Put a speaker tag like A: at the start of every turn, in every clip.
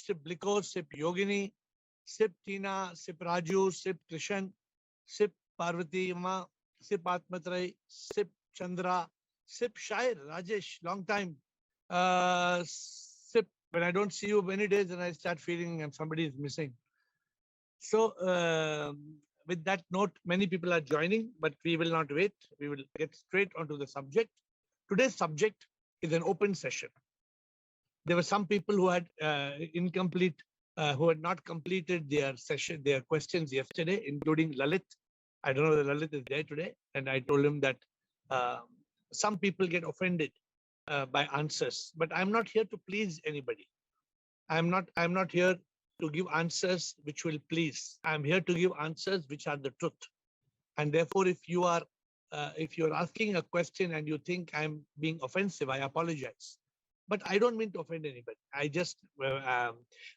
A: Sip Bliko, Sip Yogini, Sip Tina, Sip Raju, Sip Krishan, Sip Parvati Ma, Sip Atmatrai, Sip Chandra, Sip Shair, Rajesh, long time. Sip, when I don't see you many days and I start feeling somebody is missing. So with that note, many people are joining, but we will not wait. We will get straight onto the subject. Today's subject is an open session. There were some people who had who had not completed their session, their questions yesterday, including Lalit. I don't know whether Lalit is there today. And I told him that some people get offended by answers, but I'm not here to please anybody. I'm not here to give answers which will please. I'm here to give answers which are the truth. And therefore, if you're asking a question and you think I'm being offensive, I apologize. But I don't mean to offend anybody. I just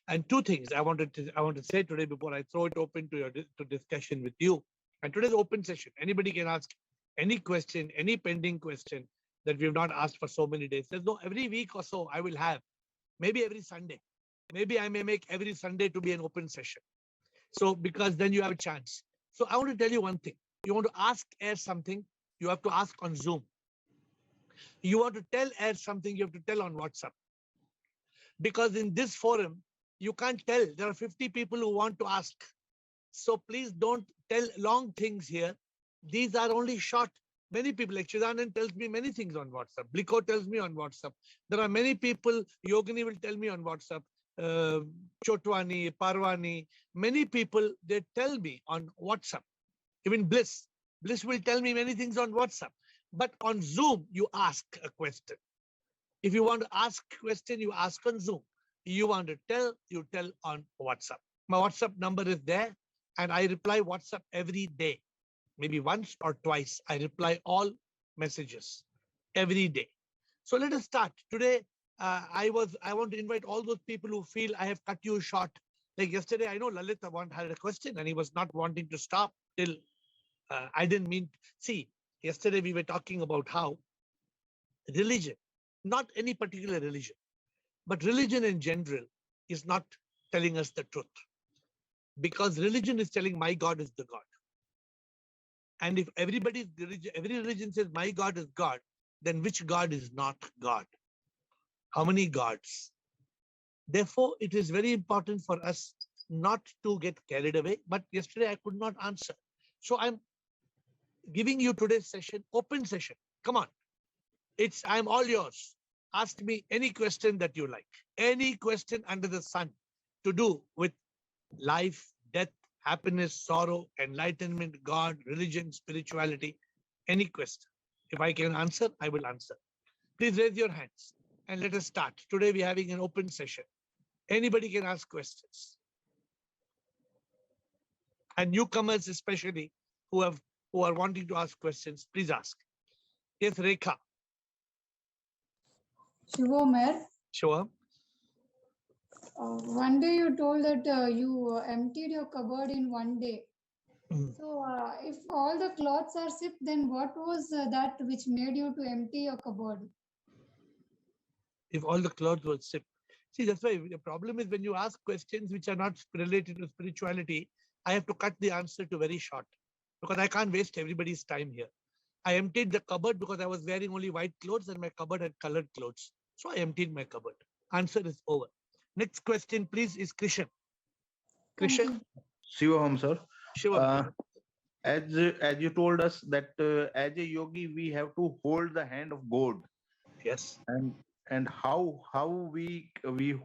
A: and two things I want to say today before I throw it open to discussion with you. And today's open session. Anybody can ask any question, any pending question that we have not asked for so many days. There's no every week or so I will have, maybe every Sunday. Maybe I may make every Sunday to be an open session. So because then you have a chance. So I want to tell you one thing. You want to ask AiR something, you have to ask on Zoom. You want to tell AiR something, you have to tell on WhatsApp. Because in this forum, you can't tell. There are 50 people who want to ask. So please don't tell long things here. These are only short. Many people, like Chidanand tells me many things on WhatsApp. Bliko tells me on WhatsApp. There are many people, Yogini will tell me on WhatsApp. Chotwani, Parwani, many people, they tell me on WhatsApp. Even Bliss will tell me many things on WhatsApp. But on Zoom, you ask a question. If you want to ask a question, you ask on Zoom. You want to tell, you tell on WhatsApp. My WhatsApp number is there, and I reply WhatsApp every day. Maybe once or twice, I reply all messages every day. So let us start. Today, I want to invite all those people who feel I have cut you short. Like yesterday, I know Lalit had a question and he was not wanting to stop till I didn't mean. See, yesterday we were talking about how religion, not any particular religion, but religion in general is not telling us the truth. Because religion is telling my God is the God. And if every religion says my God is God, then which God is not God? How many gods? Therefore, it is very important for us not to get carried away. But yesterday I could not answer. So I'm giving you today's session, open session. Come on. I'm all yours. Ask me any question that you like. Any question under the sun to do with life, death, happiness, sorrow, enlightenment, God, religion, spirituality, any question. If I can answer, I will answer. Please raise your hands and let us start. Today we're having an open session. Anybody can ask questions. And newcomers especially who are wanting to ask questions, please ask. Yes, Rekha.
B: Shivomer.
A: Sure.
B: One day you told that you emptied your cupboard in one day. So if all the clothes are sipped, then what was that which made you to empty your cupboard?
A: If all the clothes were sipped. See, that's why the problem is when you ask questions which are not related to spirituality, I have to cut the answer to very short because I can't waste everybody's time here. I emptied the cupboard because I was wearing only white clothes and my cupboard had colored clothes. So I emptied my cupboard. Answer is over. Next question, please, is Krishan. Krishan?
C: Shivam, sir.
A: Shivam.
C: As you told us that as a yogi, we have to hold the hand of God.
A: Yes.
C: And how we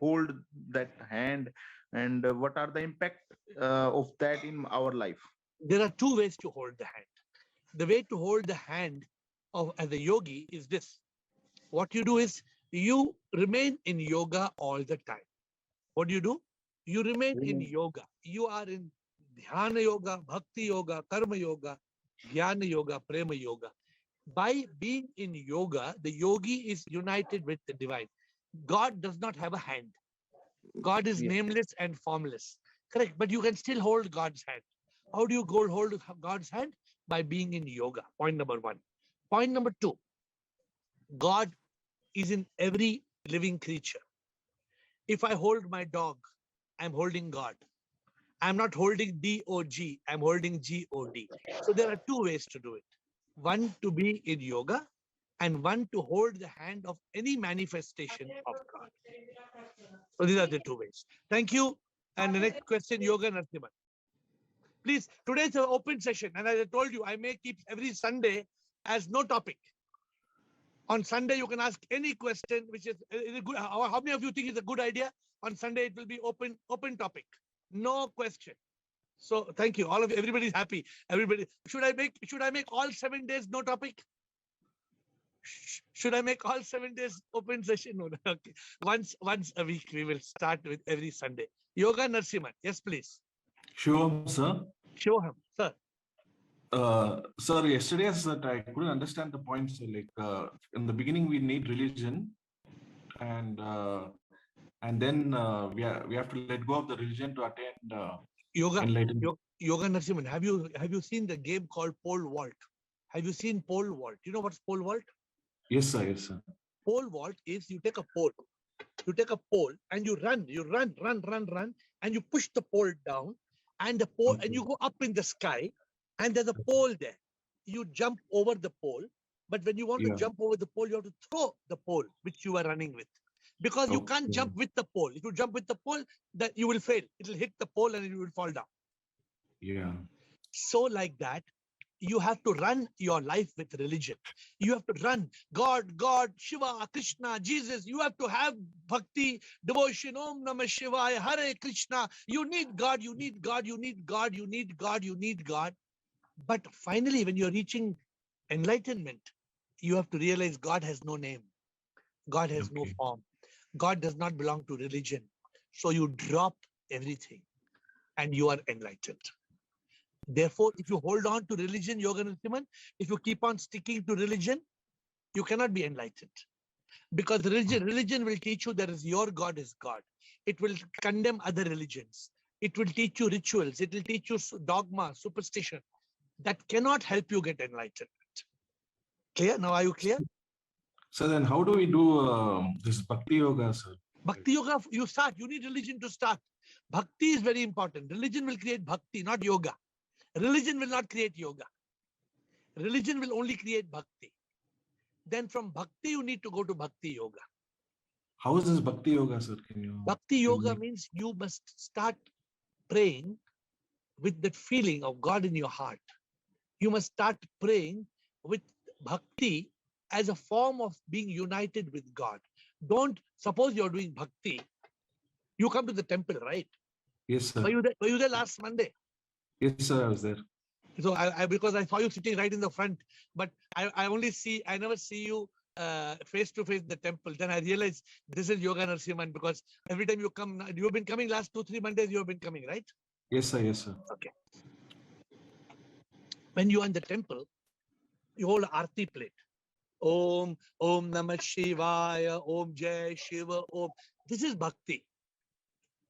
C: hold that hand, and what are the impact of that in our life?
A: There are two ways to hold the hand. The way to hold the hand as a yogi is this. What you do is you remain in yoga all the time. What do? You remain in yoga. You are in dhyana yoga, bhakti yoga, karma yoga, jnana yoga, prema yoga. By being in yoga, the yogi is united with the divine. God does not have a hand. God is nameless and formless. Correct. But you can still hold God's hand. How do you hold God's hand? By being in yoga. Point number one. Point number two. God is in every living creature. If I hold my dog, I'm holding God. I'm not holding D-O-G, I'm holding G-O-D. So there are two ways to do it. One to be in yoga and one to hold the hand of any manifestation of God. So these are the two ways. Thank you. And the next question, Yoga Narasimhan. Please, today's an open session. And as I told you, I may keep every Sunday as no topic. On Sunday, you can ask any question, which is good. How many of you think it's a good idea? On Sunday, it will be open topic. No question. So thank you. All of you, everybody's happy. Everybody, should I make all 7 days no topic? Should I make all 7 days open session? No, okay. Once a week, we will start with every Sunday. Yoga Narasimhan. Yes, please.
D: Sure, sir.
A: Show him, sir.
D: Sir, yesterday I said I couldn't understand the points. So like in the beginning, we need religion, and then we have to let go of the religion to attain enlightenment.
A: Yoga Narasimhan, have you seen the game called pole vault? Have you seen pole vault? You know what's pole vault?
D: Yes, sir. Yes, sir.
A: Pole vault is you take a pole and you run, and you push the pole down, and the pole, and you go up in the sky, and there's a pole there. You jump over the pole, but when you want to jump over the pole, you have to throw the pole which you are running with, because you can't jump with the pole. If you jump with the pole, that you will fail. It will hit the pole and you will fall down.
D: Yeah.
A: So like that, you have to run your life with religion. You have to run God, Shiva, Krishna, Jesus. You have to have bhakti, devotion. Om Namah Shivaya, Hare Krishna. You need God, you need God, you need God, you need God, you need God. But finally, when you're reaching enlightenment, you have to realize God has no name. God has no form. God does not belong to religion. So you drop everything and you are enlightened. Therefore, if you hold on to religion, Yoga Narasimhan, if you keep on sticking to religion, you cannot be enlightened. Because religion will teach you that is your God is God. It will condemn other religions. It will teach you rituals. It will teach you dogma, superstition. That cannot help you get enlightenment. Clear? Now are you clear?
D: So then how do we do this Bhakti Yoga, sir?
A: Bhakti Yoga, you need religion to start. Bhakti is very important. Religion will create bhakti, not yoga. Religion will not create yoga. Religion will only create bhakti. Then from bhakti, you need to go to bhakti yoga.
D: How is this Bhakti Yoga, sir? Can you?
A: Bhakti yoga means you must start praying with that feeling of God in your heart. You must start praying with bhakti as a form of being united with God. Don't suppose you're doing bhakti. You come to the temple, right?
D: Yes, sir.
A: Were you there last Monday?
D: Yes, sir, I was there.
A: So because I saw you sitting right in the front, but I never see you face to face in the temple. Then I realized this is Yoga Narasimhan, because every time you come, you've been coming last 2-3 Mondays, you've been coming, right?
D: Yes, sir. Yes, sir.
A: Okay. When you are in the temple, you hold an Aarti plate. Om Namah Shivaya, Om Jai Shiva, Om. This is bhakti.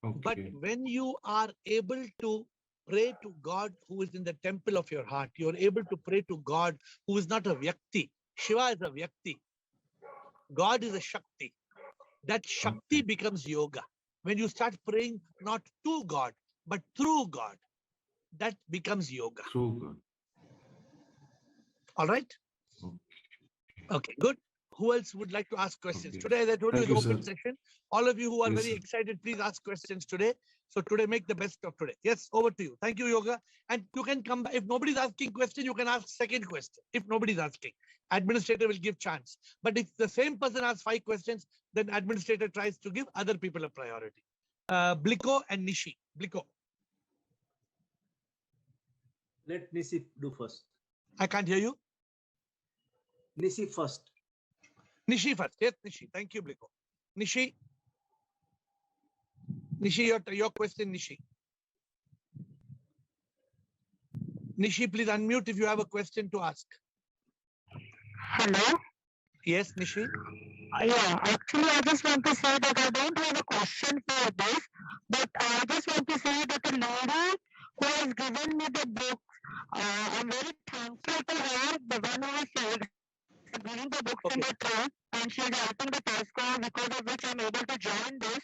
D: Okay.
A: But when you are able to pray to God who is in the temple of your heart, you are able to pray to God who is not a Vyakti. Shiva is a Vyakti. God is a Shakti. That Shakti becomes yoga. When you start praying not to God, but through God, that becomes yoga.
D: Through God.
A: All right? Okay, good. Who else would like to ask questions?
D: Okay.
A: Today, as I told you, is open session. All of you who are
D: Yes,
A: very
D: sir.
A: excited, please ask questions today. So today, make the best of today. Yes, over to you. Thank you, Yoga. And you can come back. If nobody's asking question, you can ask second question. If nobody's asking, administrator will give chance. But if the same person asks 5 questions, then administrator tries to give other people a priority. Bliko and Nishi. Bliko.
E: Let Nisi do first.
A: I can't hear you.
E: Nisi first.
A: Nishi first. Yes, Nishi. Thank you, Bliko. Nishi. Nishi, your question, Nishi. Nishi, please unmute if you have a question to ask.
F: Hello?
A: Yes, Nishi.
F: Yeah, actually, I just want to say that I don't have a question for this, but I just want to say that the lady who has given me the book, I'm very thankful to her, the one who is giving the books in the trust, and she's helping the Tesco, because of which I'm able to join this.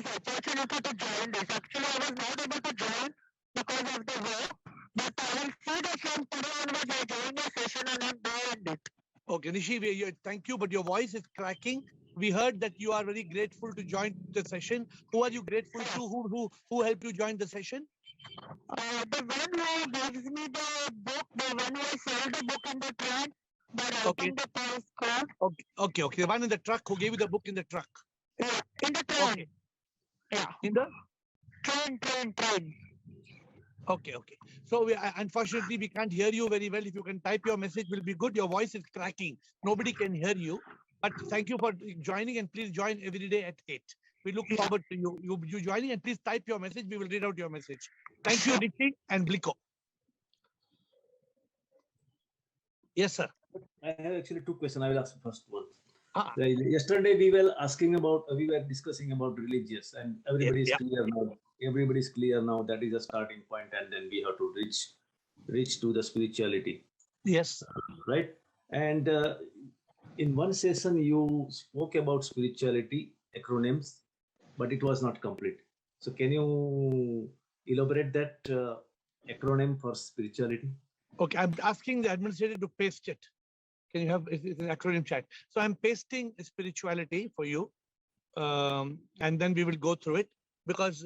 F: this opportunity to join this. Actually, I was not able to join because of the work, but I will see that from today onwards I join your session and I'm there in it.
A: Okay, Nishi, thank you, but your voice is cracking. We heard that you are very grateful to join the session. Who are you grateful to? Who helped you join the session?
F: The one who gives me the book, the one who I sold the book in the train, by writing the postcard.
A: Okay. The one in the truck who gave you the book in the truck.
F: Yeah, in the train.
A: Okay.
F: Yeah.
A: In the
F: train.
A: Okay. So unfortunately we can't hear you very well. If you can type your message, will be good. Your voice is cracking. Nobody can hear you. But thank you for joining, and please join every day at 8. We look forward to you joining, and please type your message. We will read out your message. Thank you, Nishi and Bliko. Yes, sir.
E: I have actually 2 questions. I will ask the first one.
C: Yesterday we were discussing about religious, and everybody is clear now. Everybody is clear now. That is a starting point, and then we have to reach to the spirituality.
A: Yes.
C: Right. And in one session you spoke about spirituality acronyms, but it was not complete. So can you elaborate that acronym for spirituality?
A: Okay, I'm asking the administrator to paste it. Can you have it's an acronym chat? So I'm pasting spirituality for you, and then we will go through it, because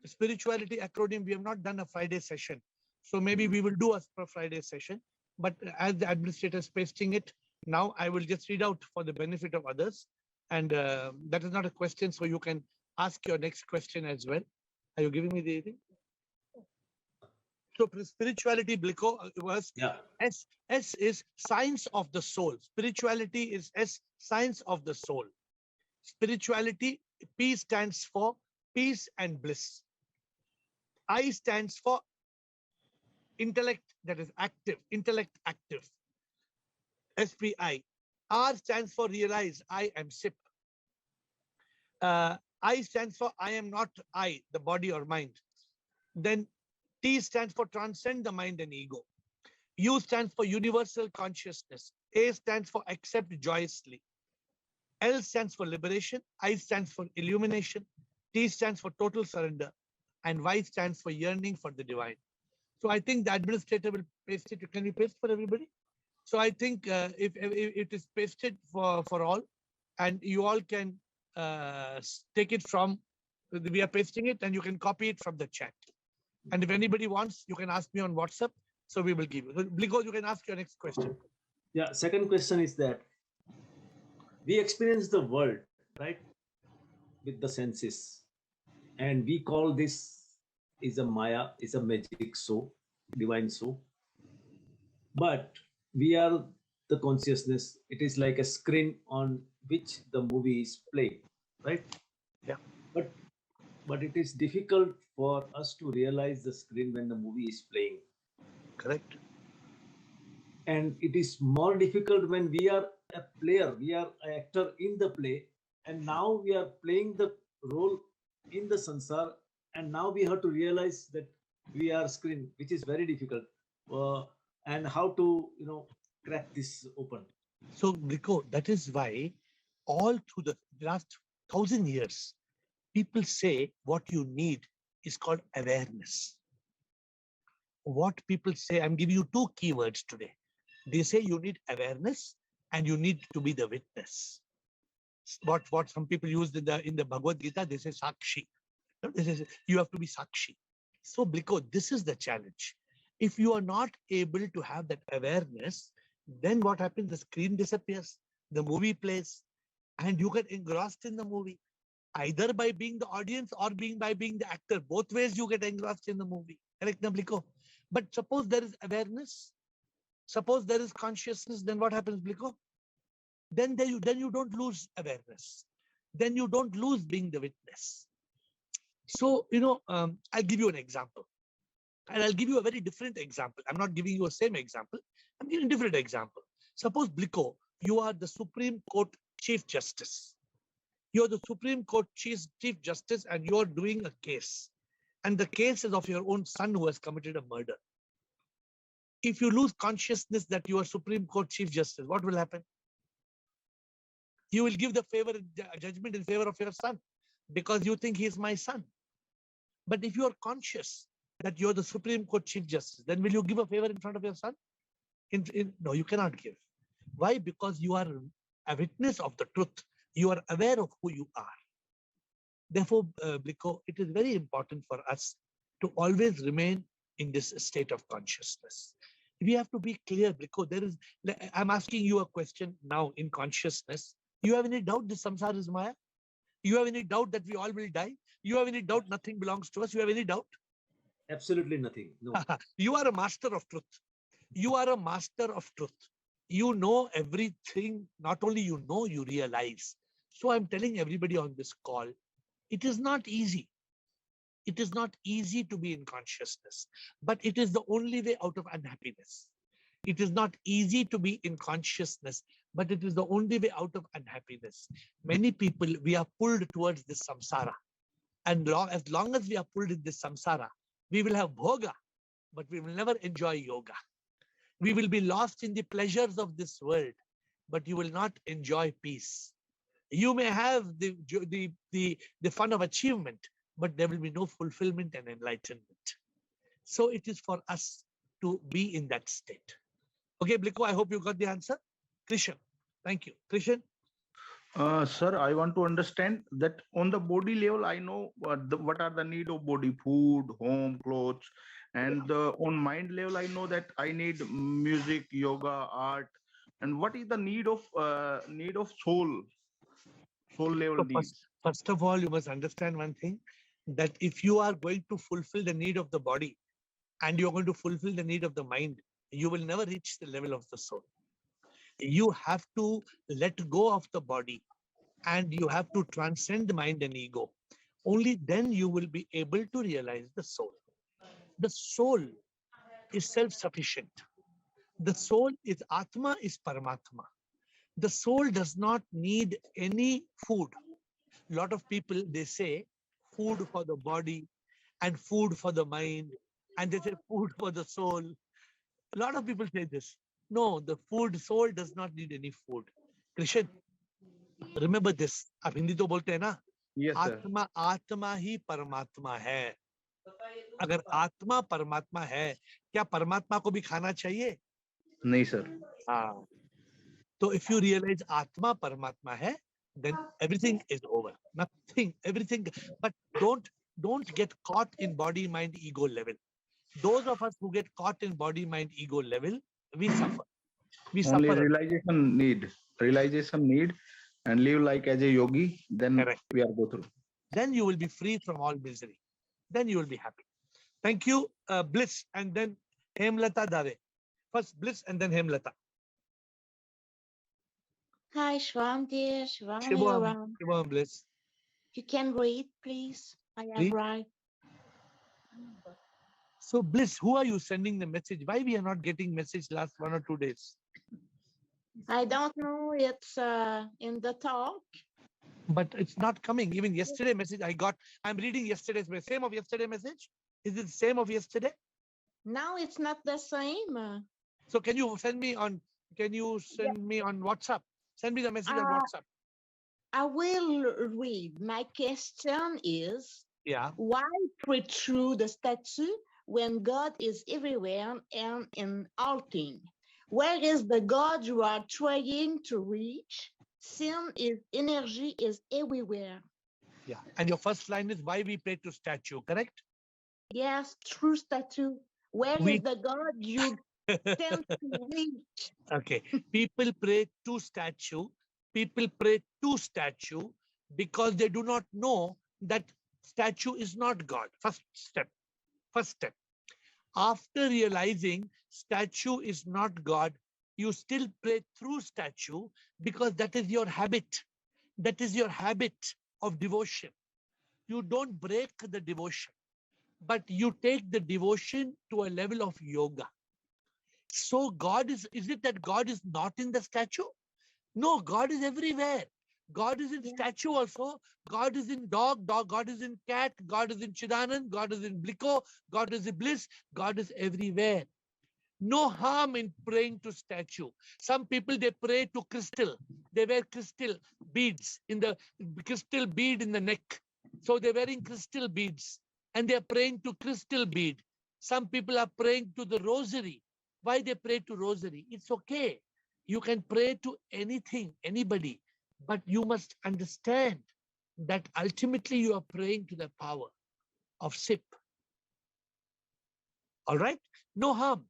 A: spirituality acronym, we have not done a Friday session. So maybe we will do a Friday session, but as the administrator is pasting it, now I will just read out for the benefit of others. And that is not a question, so you can ask your next question as well. Are you giving me the thing? So spirituality, Bliko, was S. S is science of the soul. Spirituality is S, science of the soul. Spirituality, P stands for peace and bliss. I stands for intellect, that is active, intellect active. SPI. R stands for realize, I am SIP. I stands for I am not I, the body or mind. Then T stands for transcend the mind and ego. U stands for universal consciousness. A stands for accept joyously. L stands for liberation. I stands for illumination. T stands for total surrender. And Y stands for yearning for the divine. So I think the administrator will paste it. Can we paste for everybody? So I think if it is pasted for all, and you all can take it from, we are pasting it, and you can copy it from the chat. And if anybody wants, you can ask me on WhatsApp. So we will give you. Bliko, you can ask your next question.
E: Yeah, second question is that we experience the world, right, with the senses. And we call this is a Maya, is a magic show, divine show. But we are the consciousness. It is like a screen on which the movie is playing, right?
A: Yeah.
E: But it is difficult for us to realize the screen when the movie is playing.
A: Correct.
E: And it is more difficult when we are a player, we are an actor in the play, and now we are playing the role in the sansar, and now we have to realize that we are screen, which is very difficult. And how to, crack this open.
A: So, Bliko, that is why all through the last 1,000 years, people say what you need is called awareness. What people say, I'm giving you 2 keywords today. They say you need awareness and you need to be the witness. What some people use in the Bhagavad Gita, they say Sakshi. They say you have to be Sakshi. So, Bliko, this is the challenge. If you are not able to have that awareness, then what happens? The screen disappears, the movie plays, and you get engrossed in the movie, either by being the audience or by being the actor. Both ways you get engrossed in the movie. Correct, Bliko? But suppose there is awareness, suppose there is consciousness, then what happens, Bliko? Then you don't lose awareness. Then you don't lose being the witness. So, I'll give you an example. And I'll give you a very different example. I'm not giving you a same example. I'm giving a different example. Suppose, Bliko, you are the Supreme Court Chief Justice. You're the Supreme Court Chief Justice, and you're doing a case. And the case is of your own son who has committed a murder. If you lose consciousness that you are Supreme Court Chief Justice, what will happen? You will give the judgment in favor of your son. because you think he is my son. But if you are conscious that you're the Supreme Court Chief Justice, then will you give a favor in front of your son? No, you cannot give. Why? Because you are a witness of the truth. You are aware of who you are. Therefore, Bliko, it is very important for us to always remain in this state of consciousness. We have to be clear, Bliko. I'm asking you a question now in consciousness. You have any doubt this samsara is Maya? You have any doubt that we all will die? You have any doubt nothing belongs to us? You have any doubt?
E: Absolutely nothing. No.
A: You are a master of truth. You are a master of truth. You know everything. Not only you know, you realize. So I'm telling everybody on this call, it is not easy. It is not easy to be in consciousness, but it is the only way out of unhappiness. It is not easy to be in consciousness, but it is the only way out of unhappiness. Many people, we are pulled towards this samsara. And as long as we are pulled in this samsara, we will have bhoga, but we will never enjoy yoga. We will be lost in the pleasures of this world, but you will not enjoy peace. You may have the fun of achievement, but there will be no fulfillment and enlightenment. So it is for us to be in that state. Okay, Bliko, I hope you got the answer. Krishan, thank you. Krishan?
G: Sir, I want to understand that on the body level, I know what are the need of body: food, home, clothes. And on mind level, I know that I need music, yoga, art. And what is the need of soul? Soul level need.
A: First of all, you must understand one thing, that if you are going to fulfill the need of the body and you're going to fulfill the need of the mind, you will never reach the level of the soul. You have to let go of the body and you have to transcend mind and ego. Only then you will be able to realize the soul. The soul is self-sufficient. The soul is Atma, is Paramatma. The soul does not need any food. A lot of people, they say food for the body and food for the mind, and they say food for the soul. A lot of people say this. No, the soul does not need any food. Krishan, remember this. आप हिंदी तो बोलते हैं ना?
G: Yes, sir.
A: आत्मा आत्मा ही परमात्मा है. अगर आत्मा परमात्मा है, क्या परमात्मा को भी खाना चाहिए?
G: नहीं sir.
A: हाँ. So if you realize आत्मा परमात्मा है, then everything is over. Nothing, everything. But don't get caught in body, mind, ego level. Those of us who get caught in body, mind, ego level, we suffer. We
G: Only
A: suffer.
G: realization need, and live like as a yogi. Then
A: Correct.
G: we are go through.
A: Then you will be free from all misery. Then you will be happy. Thank you, Bliss, and then Hemlata Dave. First Bliss and then Hemlata.
H: Hi, Shvam dear, Shvam
A: Shubham, Shubham, Bliss.
H: You can read, please. I
A: Read.
H: am right.
A: So Bliss, who are you sending the message? Why we are not getting message last 1 or 2 days?
H: I don't know. It's in the talk.
A: But it's not coming. Even yesterday message I got, I'm reading yesterday's message. Same of yesterday message? Is it the same of yesterday?
H: No, it's not the same.
A: So can you send me on WhatsApp? Send me the message on WhatsApp.
H: I will read. My question is,
A: Yeah.
H: why preach through the statue when God is everywhere and in all things? Where is the God you are trying to reach? Sin is energy is everywhere.
A: Yeah. And your first line is why we pray to statue, correct?
H: Yes, true statue. Where is the God you tend to reach?
A: Okay. People pray to statue. People pray to statue because they do not know that statue is not God. First step. After realizing statue is not God, you still pray through statue because that is your habit. That is your habit of devotion. You don't break the devotion, but you take the devotion to a level of yoga. So God is it that God is not in the statue? No, God is everywhere. God is in statue also. God is in dog, God is in cat, God is in Chidanand, God is in Bliko, God is in Bliss, God is everywhere. No harm in praying to statue. Some people, they pray to crystal. They wear crystal beads in the crystal bead in the neck. So they're wearing crystal beads and they're praying to crystal bead. Some people are praying to the rosary. Why they pray to rosary? It's okay. You can pray to anything, anybody, but you must understand that ultimately you are praying to the power of SIP. All right? No harm.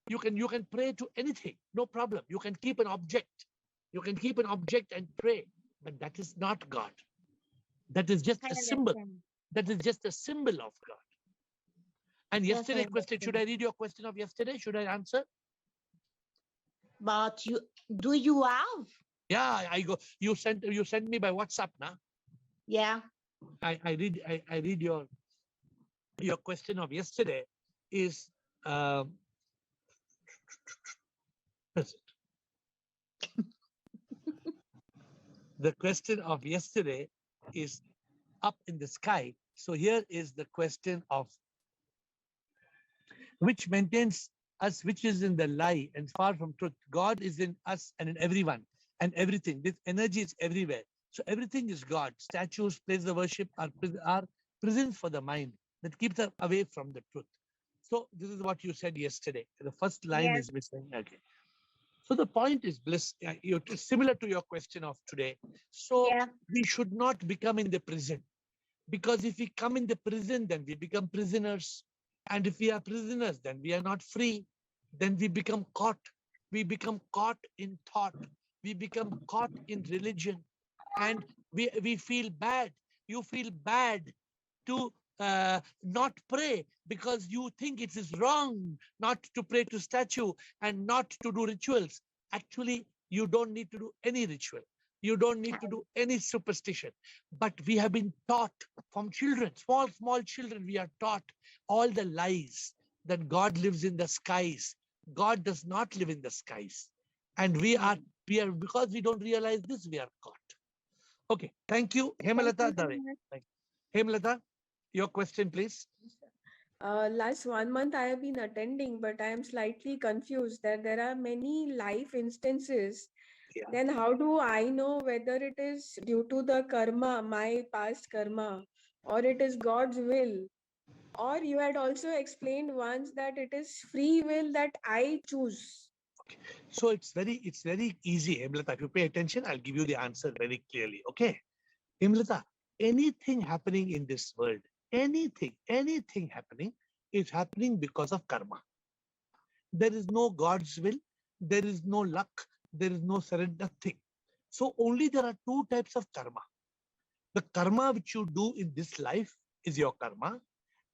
A: You can pray to anything, no problem. You can keep an object. You can keep an object and pray, but that is not God. That is just a symbol. That is just a symbol of God. And yesterday question, should I read your question of yesterday? Should I answer?
H: But do you have?
A: Yeah, I go. You sent me by WhatsApp, now.
H: Yeah.
A: I read your question of yesterday is the question of yesterday is up in the sky. So here is the question of which maintains us, which is in the lie and far from truth. God is in us and in everyone and everything. This energy is everywhere. So everything is God. Statues, places of worship are prisons for the mind that keeps us away from the truth. So this is what you said yesterday. The first line is missing. Okay. So the point is bliss. Similar to your question of today. So we should not become in the prison, because if we come in the prison, then we become prisoners. And if we are prisoners, then we are not free. Then we become caught. We become caught in thought. We become caught in religion. And we feel bad. You feel bad to not pray because you think it is wrong not to pray to statue and not to do rituals. Actually, you don't need to do any ritual. You don't need to do any superstition. But we have been taught from children, small children, we are taught all the lies that God lives in the skies. God does not live in the skies. And we are because we don't realize this, we are caught. Okay, thank you. Hemalata Dave. Hemalata, your question, please.
I: Last 1 month I have been attending, but I am slightly confused that there are many life instances. Then how do I know whether it is due to the karma, my past karma, or it is God's will? Or you had also explained once that it is free will that I choose.
A: Okay. So it's very easy, Hemlata. If you pay attention, I'll give you the answer very clearly. Okay. Hemlata, anything happening in this world, anything happening is happening because of karma. There is no God's will, there is no luck, there is no surrender, nothing. So only there are two types of karma. The karma which you do in this life is your karma,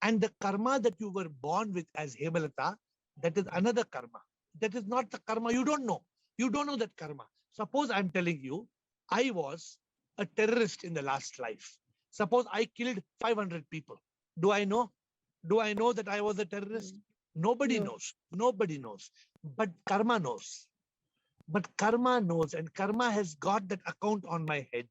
A: and the karma that you were born with as Hemalata, that is another karma. That is not the karma. You don't know. You don't know that karma. Suppose I'm telling you, I was a terrorist in the last life. Suppose I killed 500 people. Do I know? Do I know that I was a terrorist? Nobody knows. Nobody knows. But karma knows. But karma knows, and karma has got that account on my head.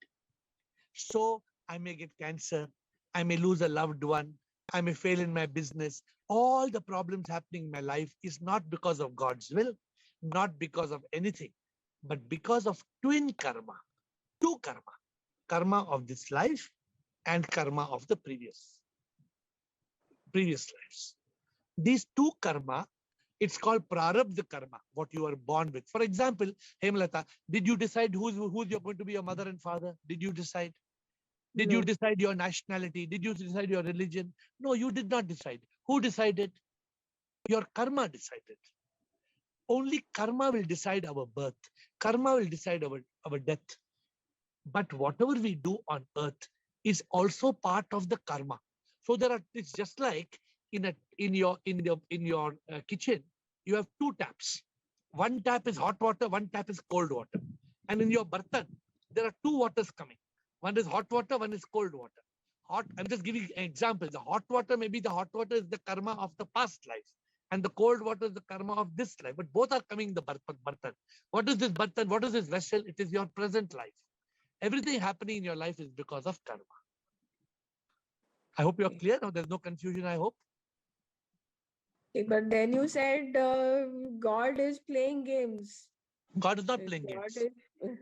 A: So I may get cancer. I may lose a loved one. I may fail in my business. All the problems happening in my life is not because of God's will, not because of anything, but because of twin karma, two karma, karma of this life and karma of the previous lives. These two karma, it's called prarabdha karma, what you are born with. For example, Hemalata, did you decide who's you're going to be your mother and father? Did you decide? Did you decide your nationality? Did you decide your religion? No, you did not decide. Who decided? Your karma decided. Only karma will decide our birth. Karma will decide our death. But whatever we do on earth is also part of the karma. So it's just like in your kitchen, you have two taps. One tap is hot water, one tap is cold water. And in your bartan, there are two waters coming. One is hot water, one is cold water. I'm just giving an example. The hot water, maybe the hot water is the karma of the past life. And the cold water is the karma of this life. But both are coming in the bartan. What is this bartan? What is this vessel? It is your present life. Everything happening in your life is because of karma. I hope you're clear. Now there's no confusion, I hope.
I: But then you said God is playing games.
A: God is not playing games.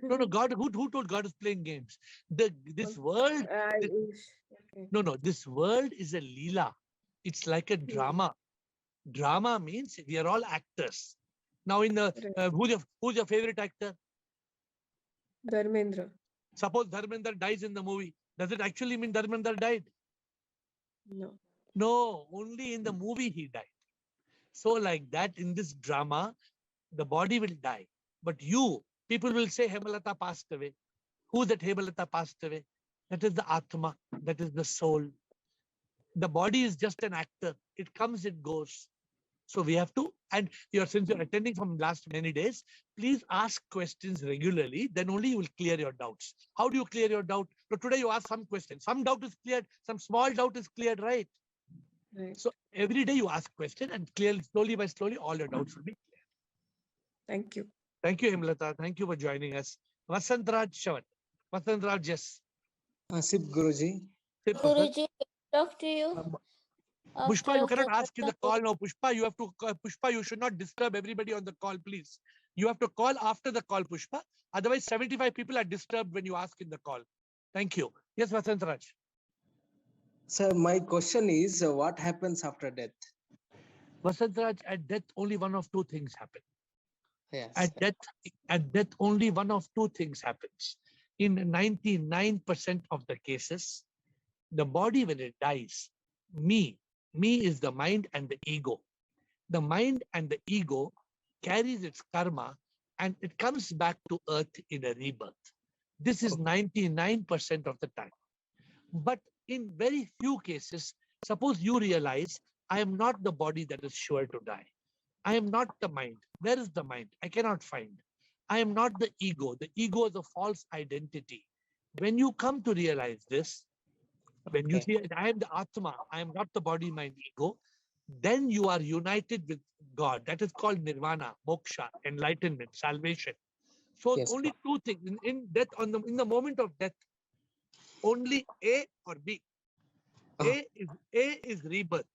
A: No, no, God, who told God is playing games? This world,
I: Okay.
A: no, this world is a leela. It's like a drama. Drama means we are all actors. Now, in the
I: Right.
A: who's your favorite actor?
I: Dharmendra.
A: Suppose Dharmendra dies in the movie. Does it actually mean Dharmendra died?
I: No.
A: No, only in the movie he died. So, like that, in this drama, the body will die. But people will say Hemalata passed away. Who that Hemalata passed away? That is the Atma. That is the soul. The body is just an actor. It comes, it goes. So we have to, and since you're attending from last many days, please ask questions regularly. Then only you will clear your doubts. How do you clear your doubt? So today you ask some question. Some doubt is cleared. Some small doubt is cleared, right?
I: Right.
A: So every day you ask question and clearly, slowly by slowly, all your doubts will be clear.
I: Thank you.
A: Thank you, Himlata. Thank you for joining us. Vasantraj Shavat. Vasantraj, yes.
J: Sip Guruji.
A: Sip,
K: Guruji, talk to you.
A: Pushpa, you cannot
K: the
A: ask in the call now. Pushpa, you should not disturb everybody on the call, please. You have to call after the call, Pushpa. Otherwise, 75 people are disturbed when you ask in the call. Thank you. Yes, Vasantraj.
J: Sir, my question is, what happens after death?
A: Vasantraj, at death, only one of two things happen.
J: Yes.
A: At death, only one of two things happens. In 99% of the cases, the body, when it dies, me is the mind and the ego. The mind and the ego carries its karma and it comes back to earth in a rebirth. This is 99% of the time. But in very few cases, suppose you realize, I am not the body that is sure to die. I am not the mind. Where is the mind? I cannot find. I am not the ego. The ego is a false identity. When you come to realize this, when you see I am the Atma, I am not the body, mind, ego, then you are united with God. That is called nirvana, moksha, enlightenment, salvation. So only two things in death, in the moment of death, only A or B. A is rebirth,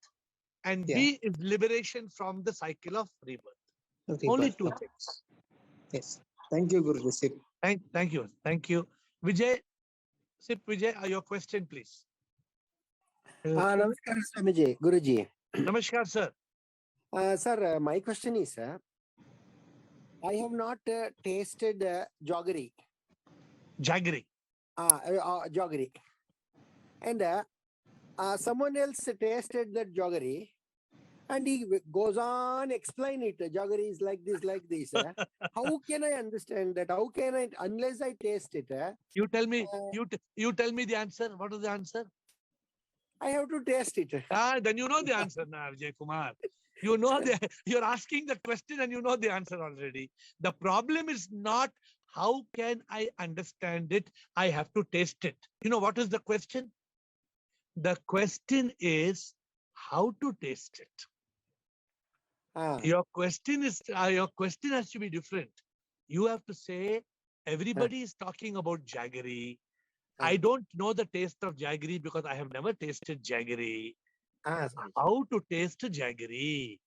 A: and B is liberation from the cycle of rebirth. Only two things.
J: Yes. Thank you, Guruji. Sip.
A: Thank you. Vijay, Sip Vijay, your question, please.
L: Namaskar, Swamiji, Guruji.
A: Namaskar, sir.
L: Sir, my question is, I have not tasted jaggery.
A: Jaggery.
L: Jaggery. And someone else tasted that jaggery, and he goes on explain it. Jaggery is like this. How can I understand that? How can I, unless I taste it?
A: You tell me. You tell me the answer. What is the answer?
L: I have to taste it.
A: Then you know the answer now, Vijay Kumar. You know you're asking the question and you know the answer already. The problem is not how can I understand it? I have to taste it. You know what is the question? The question is how to taste it. Your question has to be different. You have to say everybody is talking about jaggery. I don't know the taste of jaggery because I have never tasted jaggery. How to taste jaggery?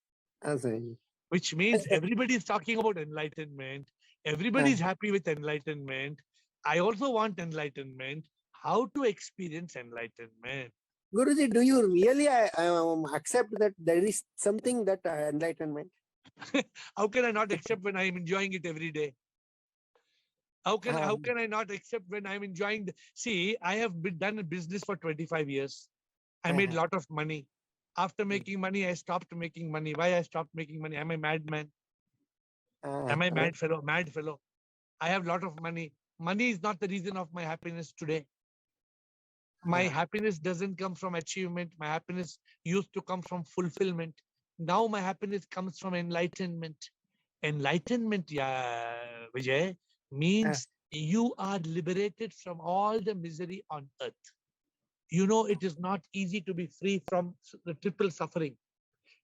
A: Which means everybody is talking about enlightenment. Everybody is happy with enlightenment. I also want enlightenment. How to experience enlightenment?
L: Guruji, do you really accept that there is something that enlightenment?
A: How can I not accept when I am enjoying it every day? How can I not accept when I'm enjoying? See, I have done a business for 25 years. I made a lot of money. After making money, I stopped making money. Why I stopped making money? Am I madman? Am I mad fellow? Mad fellow. I have a lot of money. Money is not the reason of my happiness today. My happiness doesn't come from achievement. My happiness used to come from fulfillment. Now my happiness comes from enlightenment. Enlightenment, Vijay, means you are liberated from all the misery on earth. You know, it is not easy to be free from the triple suffering.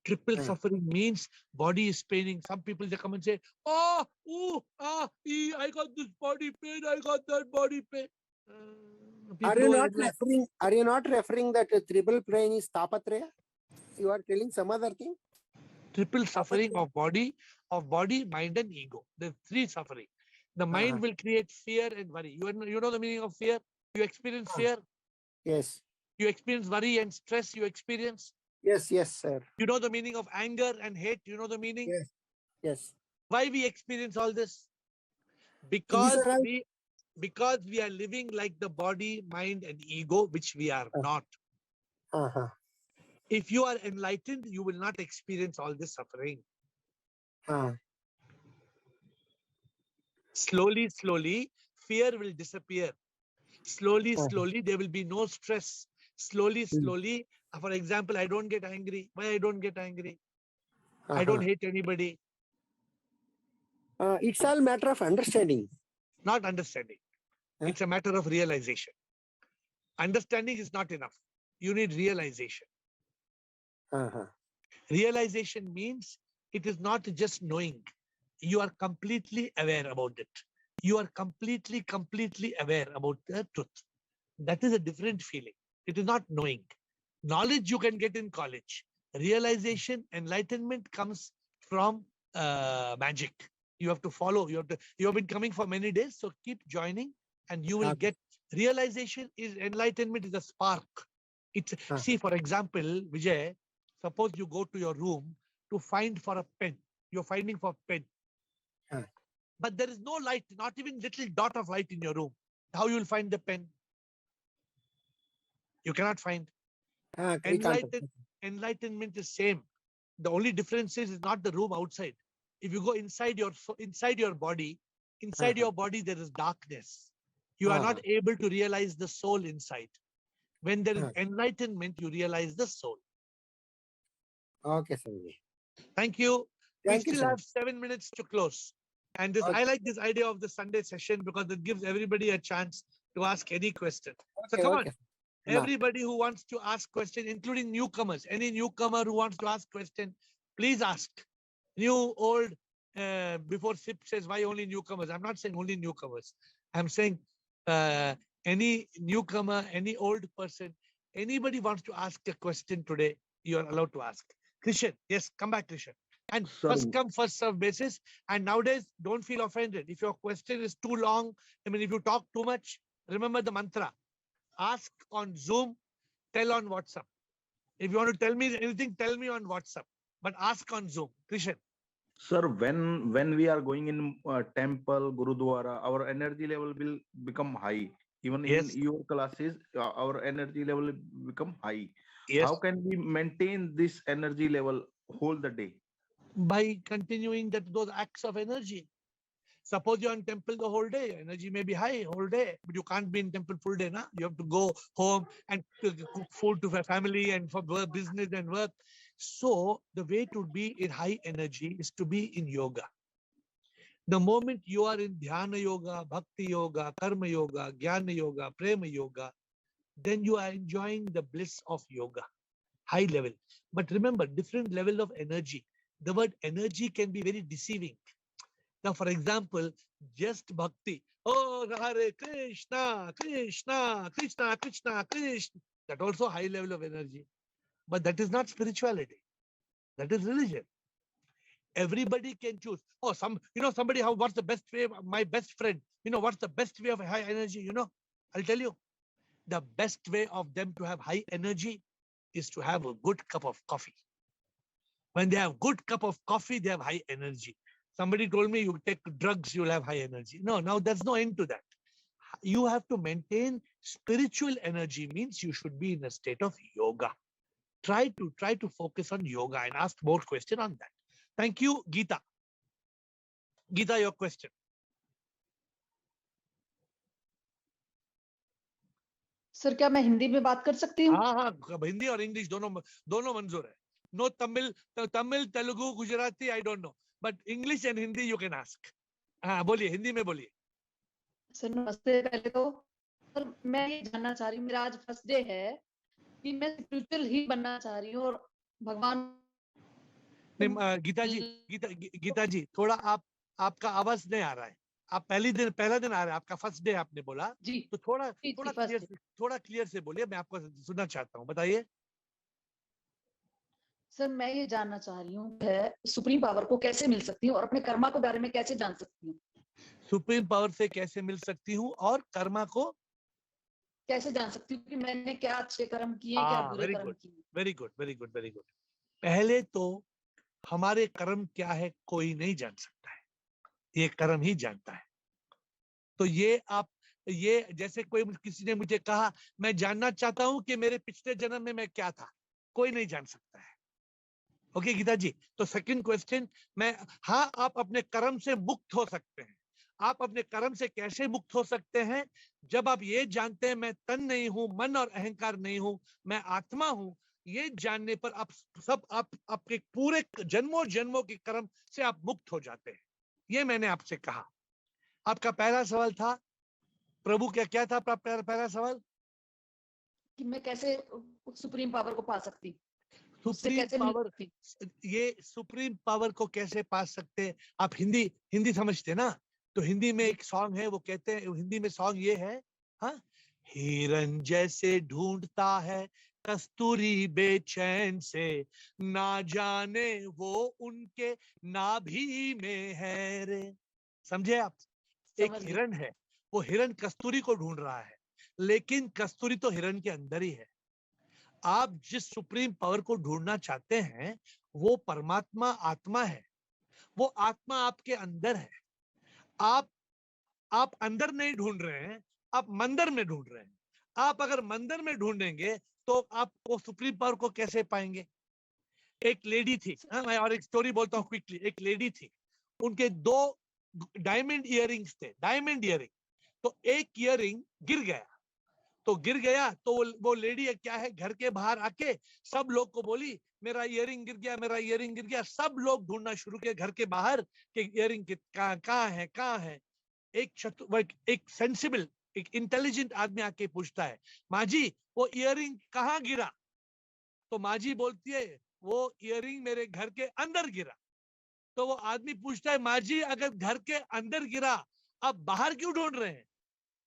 A: Triple suffering means body is paining. Some people, they come and say, I got this body pain, I got that body pain.
L: Are you not referring that triple pain is tapatraya? You are telling some other thing?
A: Triple suffering of body, mind and ego. The three suffering. The mind will create fear and worry. You know the meaning of fear? You experience fear?
L: Yes.
A: You experience worry and stress you experience?
L: Yes, yes, sir.
A: You know the meaning of anger and hate? You know the meaning?
L: Yes. Yes.
A: Why we experience all this?
L: These
A: Because we are living like the body, mind, and ego, which we are not. If you are enlightened, you will not experience all this suffering. Slowly, slowly, fear will disappear. Slowly, slowly, there will be no stress. Slowly, slowly, for example, I don't get angry. Why I don't get angry? I don't hate anybody.
L: It's all matter of understanding.
A: Not understanding. It's a matter of realization. Understanding is not enough. You need realization. Realization means it is not just knowing. You are completely aware about it. You are completely aware about the truth. That is a different feeling. It is not knowing. Knowledge you can get in college. Realization, enlightenment comes from magic. You have to follow. You have been coming for many days, so keep joining, and you will get realization. Is enlightenment is a spark. It's see, for example, Vijay. Suppose you go to your room to find for a pen. You're finding for pen. But there is no light, not even little dot of light in your room. How you will find the pen? You cannot find. Enlightenment is same. The only difference is not the room outside. If you go inside your body, there is darkness. You are not able to realize the soul inside. When there is enlightenment, you realize the soul.
L: Okay, sir.
A: Thank you.
L: Thank
A: we
L: you,
A: still
L: sir.
A: have 7 minutes to close. And this, I like this idea of the Sunday session because it gives everybody a chance to ask any question. So come on. Everybody who wants to ask question, including newcomers, any newcomer who wants to ask question, please ask. New, old, before SIP says why only newcomers. I'm not saying only newcomers. I'm saying any newcomer, any old person, anybody wants to ask a question today, you are allowed to ask. Krishan, yes, come back, Krishan. And first come, first serve basis. And nowadays, don't feel offended. If your question is too long, I mean, if you talk too much, remember the mantra. Ask on Zoom, tell on WhatsApp. If you want to tell me anything, tell me on WhatsApp. But ask on Zoom. Krishan.
G: Sir, when we are going in temple, Gurudwara, our energy level will become high. Even in your classes, our energy level will become high.
A: Yes.
G: How can we maintain this energy level whole the day?
A: By continuing those acts of energy. Suppose you're in temple the whole day, energy may be high whole day, but you can't be in temple full day. You have to go home and cook food to family and for work, business and work. So the way to be in high energy is to be in yoga. The moment you are in dhyana yoga, bhakti yoga, karma yoga, jnana yoga, prema yoga, then you are enjoying the bliss of yoga, high level. But remember, different level of energy. The word energy can be very deceiving. Now, for example, just bhakti. Oh, Hare Krishna, Krishna, Krishna, Krishna, Krishna. That also high level of energy. But that is not spirituality. That is religion. Everybody can choose. Oh, somebody, what's the best way? My best friend, what's the best way of high energy? I'll tell you. The best way of them to have high energy is to have a good cup of coffee. When they have good cup of coffee, they have high energy. Somebody told me you take drugs, you'll have high energy. No, now there's no end to that. You have to maintain spiritual energy, means you should be in a state of yoga. Try to focus on yoga and ask more question on that. Thank you, Geeta. Geeta, your question.
M: Sir क्या मैं हिंदी में बात कर सकती हूँ?
A: हाँ, हिंदी और English दोनों मंजूर है. No Tamil, Telugu, Gujarati, I don't know. But English and Hindi you can ask. हाँ, बोलिए, हिंदी में बोलिए.
M: सर नमस्ते. पहले तो सर मैं ये जानना चाह रही हूँ, मेरा आज फर्स्ट डे है कि मैं स्पिरिचुअल ही बनना चाह रही हूँ और भगवान.
A: गीता जी, थोड़ा आपका आवाज नहीं आ रहा है. आप पहला दिन आ रहा है, आपका फर्स्ट डे आपने बोला
M: जी.
A: तो थोड़ा क्लियर से बोलिए, मैं आपको सुनना चाहता हूँ. बताइए.
M: सर मैं ये जानना चाह रही हूँ सुप्रीम पावर को कैसे मिल सकती हूँ और अपने कर्मा के बारे में कैसे जान सकती हूँ?
A: सुप्रीम पावर से कैसे मिल सकती हूँ और कर्मा को
M: कैसे जान सकती हूँ कि मैंने क्या अच्छे कर्म किए क्या बुरे
A: वेरी
M: कर्म
A: गुड,
M: किए?
A: Very good, very good, very good. पहले तो हमारे कर्म क्या है कोई नहीं जान सकता है, ये कर्म ही जानता है। तो ये जैसे कोई किसी ने मुझे कहा मैं जानना चाहता हूं कि मेरे पिछले जन्म में मैं क्या था, कोई नहीं जान सकता है। ओके गीता जी, तो सेकंड क्वेश्चन हाँ, आप अपने कर्म से मुक्त हो सकते हैं। आप अपने कर्म से कैसे मुक्त हो सकते हैं? जब आप ये जानते हैं मैं तन नहीं हूं, मन और अहंकार नहीं हूं, मैं आत्मा हूं, ये जानने पर आप आपके पूरे जन्मों जन्मों के कर्म से आप मुक्त हो जाते हैं। ये मैंने आपसे कहा। आपका पहला सवाल था प्रभु, क्या था आपका पहला सवाल?
M: कि मैं कैसे सुप्रीम पावर को पा सकती हूँ, उससे
A: सुप्रीम
M: कैसे मिल
A: पावर,
M: सकती हूँ?
A: ये सुप्रीम पावर को कैसे पा सकते हैं? आप हिंदी समझते ना? तो हिंदी में एक सॉन्ग है, वो कहते हैं, हिंदी में सॉन्ग ये है, हाँ, हिरन जैसे ढूंढता है कस्तूरी बेचैन से, ना जाने वो उनके नाभि में है रे। समझे आप? एक
M: समझ गई।
A: हिरन है, वो हिरन कस्तूरी को ढूंढ रहा है, लेकिन कस्तूरी तो हिरन के अंदर ही है। आप जिस सुप्रीम पावर को ढूंढना चाहते हैं वो परमात्मा आत्मा है, वो आत्मा आपके अंदर है। आप अंदर नहीं ढूंढ रहे हैं, आप मंदिर में ढूंढ रहे हैं। आप अगर मंदिर में ढूंढेंगे तो आप वो सुप्रीम पावर को कैसे पाएंगे? एक लेडी थी, हाँ, मैं और एक स्टोरी बोलता हूँ क्विकली। एक लेडी थी, उनके 2 डायमंड इयररिंग्स थे, डायमंड इयररिंग। तो एक इयररिंग गिर गया, तो वो लेडी क्या है, घर के बाहर आके सब लोग को बोली मेरा इयररिंग गिर गया, मेरा इयररिंग गिर गया। सब लोग ढूंढना शुरू किए घर के बाहर कि इयररिंग कहाँ है। एक सेंसिबल, एक इंटेलिजेंट आदमी आके पूछता है, माँ जी वो इयररिंग कहाँ गिरा? तो माँ जी बोलती है वो इयररिंग मेरे घर के अंदर गिरा। तो वो आदमी पूछता है, माँ जी अगर घर के अंदर गिरा, आप बाहर क्यों ढूंढ रहे हैं?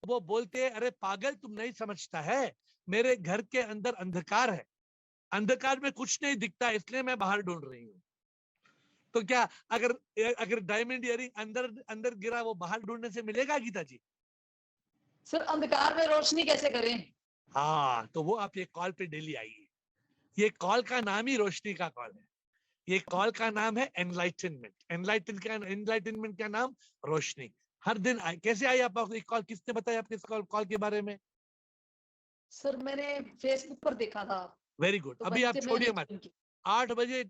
A: वो बोलते हैं, अरे पागल, तुम नहीं समझता है, मेरे घर के अंदर अंधकार है, अंधकार में कुछ नहीं दिखता, इसलिए मैं बाहर ढूंढ रही हूँ। तो क्या अगर डायमंड इयरिंग अंदर अंदर गिरा, वो बाहर ढूंढने से मिलेगा गीता जी?
M: सर अंधकार में रोशनी कैसे करें?
A: हाँ, तो वो आप ये कॉल पे डेली आइए। ये कॉल का नाम ही रोशनी का कॉल है। ये कॉल का नाम है एनलाइटनमेंट। एनलाइटनमेंट का नाम रोशनी। हर दिन कैसे आई आप कॉल? किसने बताया आपके कॉल के बारे में?
M: सर मैंने फेसबुक पर देखा था।
A: Very good.
M: तो
A: अभी आप छोड़िए मत,
M: मैंने
A: 8 बजे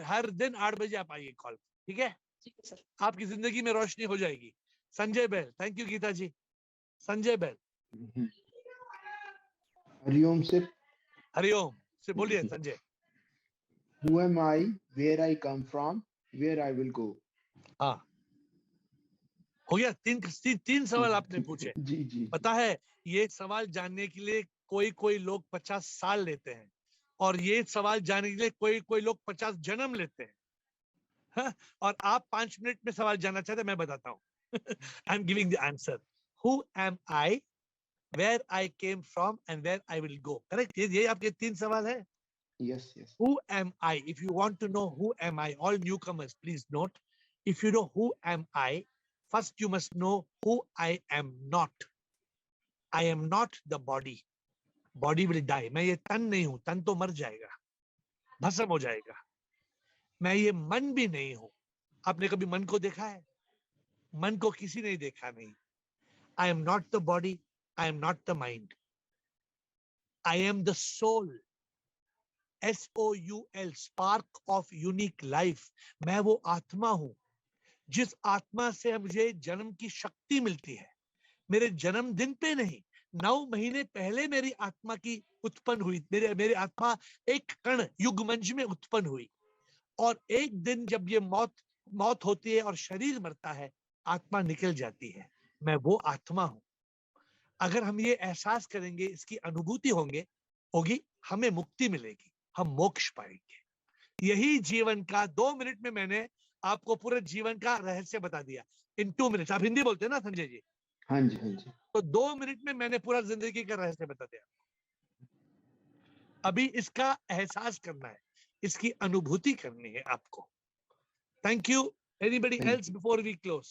A: हर दिन 8 बजे आप आइए कॉल, ठीक है?
M: ठीक है सर।
A: आपकी जिंदगी में रोशनी हो जाएगी। संजय बैल, थैंक यू गीता जी। संजय बैल,
N: हरिओम सर।
A: हरिओम से बोलिए Sanjay.
N: Who am I? Where I come from? Where I will go?
A: हाँ, हो गया। तीन सवाल आपने पूछे।
N: जी जी।
A: पता है, ये सवाल जानने के लिए कोई लोग 50 साल लेते हैं, और ये सवाल जानने के लिए कोई लोग 50 जन्म लेते हैं। हाँ? और आप 5 मिनट में सवाल जानना चाहते हैं, मैं बताता हूँ। I am giving the answer. Who am I, where I came from and where I will go. Correct? ये आपके 3 सवाल है।
N: Yes, yes.
A: Who am I? If you want to know who am I, all newcomers, please note. If you know who am I, first you must know who I am not. I am not the body. Body will die. मैं ये तन नहीं हूं, तन तो मर जाएगा, भस्म हो जाएगा। मैं ये मन भी नहीं हूं। आपने कभी मन को देखा है? मन को किसी ने देखा नहीं। I am not the body. I am not the mind. I am the soul. SOUL, spark of unique life. मैं वो आत्मा हूं जिस आत्मा से मुझे जन्म की शक्ति मिलती है। मेरे जन्मदिन पे नहीं, 9 महीने पहले मेरी आत्मा की उत्पन्न हुई। मेरी आत्मा एक कण युगमंज में उत्पन्न हुई, और एक दिन जब ये मौत होती है और शरीर मरता है, आत्मा निकल जाती है। मैं वो आत्मा हूं। अगर हम ये एहसास करेंगे, इसकी अनुभूति होगी, हमें मुक्ति मिलेगी, हम मोक्ष पाएंगे। यही जीवन का 2 मिनट में मैंने आपको पूरे जीवन का रहस्य बता दिया। इन 2 मिनट। आप हिंदी बोलते हैं ना संजय जी?
N: हाँ जी, हाँ जी।
A: तो 2 मिनट में मैंने पूरा जिंदगी का रहस्य बता दिया। अभी इसका एहसास करना है, इसकी अनुभूति करनी है आपको। Thank you. Anybody else before we close?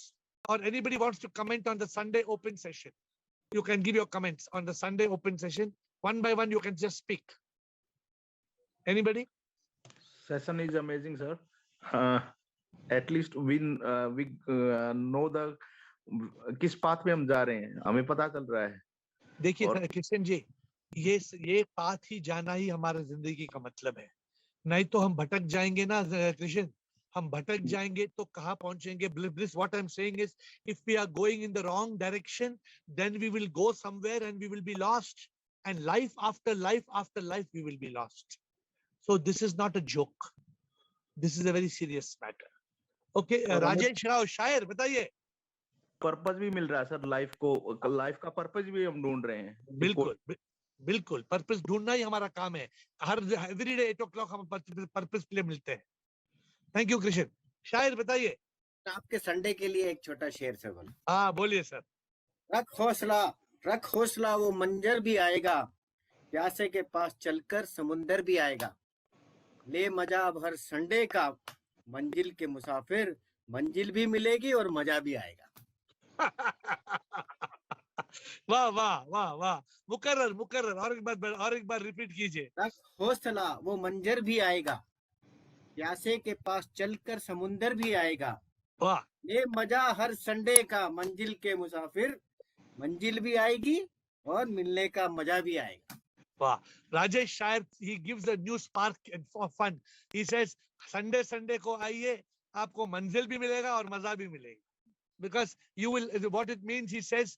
A: or anybody wants to comment on the Sunday open session, you can give your comments on the Sunday open session. One by one, you can just speak. Anybody?
G: Session is amazing, sir. At least we know the किस path पे हम जा रहे हैं, हमें पता चल रहा है.
A: देखिए किशन जी, ये पाथ ही जाना ही हमारा जिंदगी का मतलब है. नहीं तो हम भटक जाएंगे ना कृष्ण, हम भटक जाएंगे तो कहाँ पहुंचेंगे? Bliss, what I'm saying is, if we are going in the wrong direction, then we will go somewhere and we will be lost. And life after life after life, we will be lost. So this is not a joke. This is a very serious matter. Okay, Rajesh Rao शायर बताइए.
G: Purpose भी मिल रहा है sir, life का purpose भी हम ढूंढ रहे हैं.
A: बिल्कुल पर्पस ढूंढना ही हमारा काम है. हर एवरी डे 8 o'clock हम पर्पस के लिए मिलते हैं. Thank you Krishna. शायर बताइए.
O: आपके संडे के लिए एक छोटा शेर से बोल.
A: हाँ बोलिए सर.
O: रख हौसला वो मंजर भी आएगा, प्यासे के पास चलकर समुंदर भी आएगा. ले मजा अब हर संडे का, मंजिल के मुसाफिर मंजिल भी मिलेगी और मजा भी आएगा.
A: वाह वाह वाह वाह. मुकर्रर और एक बार रिपीट कीजिए.
O: रख हौसला वो मंजर भी आएगा, प्यासे के पास चलकर समुंदर भी आएगा.
A: वाह.
O: ये मजा हर संडे का, मंजिल के मुसाफिर मंजिल भी आएगी और मिलने का मजा भी आएगा.
A: वाह. राजेश शायर, he gives a new spark and for fun. He says Sunday को आइए, आपको मंजिल भी मिलेगा और मजा भी मिलेगा. Because you will, what it means, he says,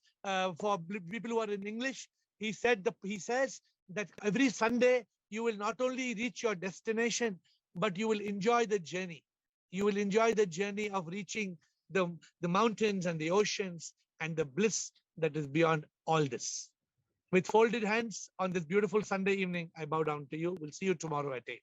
A: for people who are in English, he says that every Sunday you will not only reach your destination, but you will enjoy the journey. You will enjoy the journey of reaching the mountains and the oceans and the bliss that is beyond all this. With folded hands on this beautiful Sunday evening, I bow down to you. We'll see you tomorrow at 8.